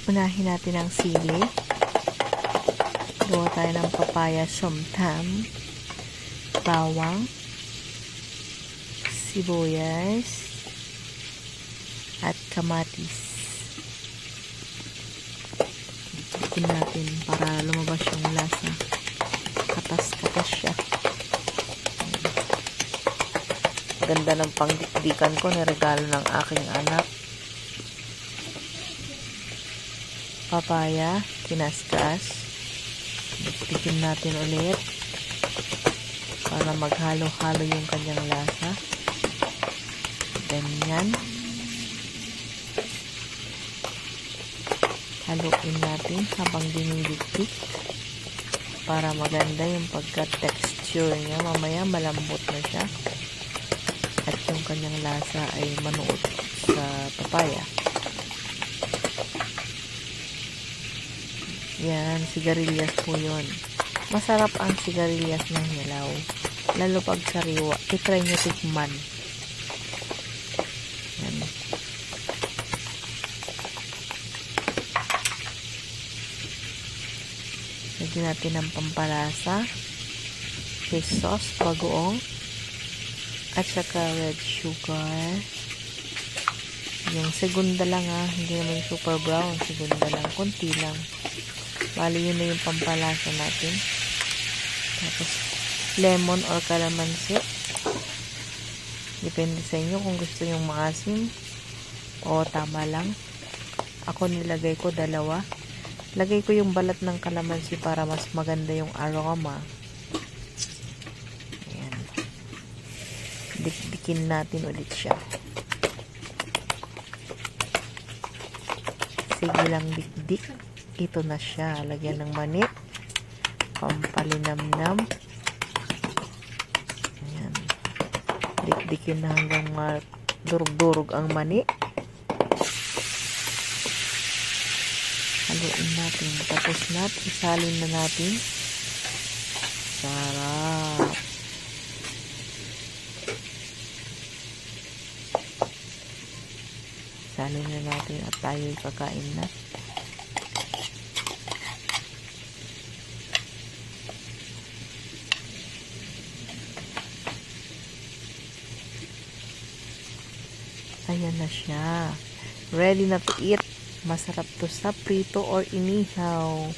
Unahin natin ang sili. Gawa tayo ng papaya somtam, bawang, sibuyas, at kamatis. Tignan natin para lumabas yung lasa. Katas-katas siya. Ganda ng pangdikdikan ko, niregalo ng aking anak. Papaya, kinaskas. Dikdikin natin ulit para maghalo-halo yung kanyang lasa. Ganyan. Haluin natin habang dinidikdik para maganda yung pagka-texture niya. Mamaya malambot na siya at yung kanyang lasa ay manuot sa papaya. Yan, sigarilyas po yun. Masarap ang sigarilyas ng hilaw. Lalo pag sariwa. I-try nyo tikman. Yan. Lagyan natin ng pampalasa. Fish sauce, bagoong. At saka red sugar. Yung segunda lang hindi naman super brown. Segunda lang, konti lang. Bali yun na yung pampalasa natin. Tapos lemon or calamansi. Depende sa inyo kung gusto yung maasim o tama lang. Ako nilagay ko 2. Lagay ko yung balat ng calamansi para mas maganda yung aroma. Ayan. Dikdikin natin ulit siya. Sige lang dikdik. Ito na siya. Lagyan ng mani. Pampalinamnam. Ayan. Dikdikin na hanggang durug-durug ang mani. Haluin natin. Tapos isalin na natin. Sarap. Isalin na natin at tayo'y kakain na. Ayan na siya. Ready na to eat. Masarap to sa prito or inihaw.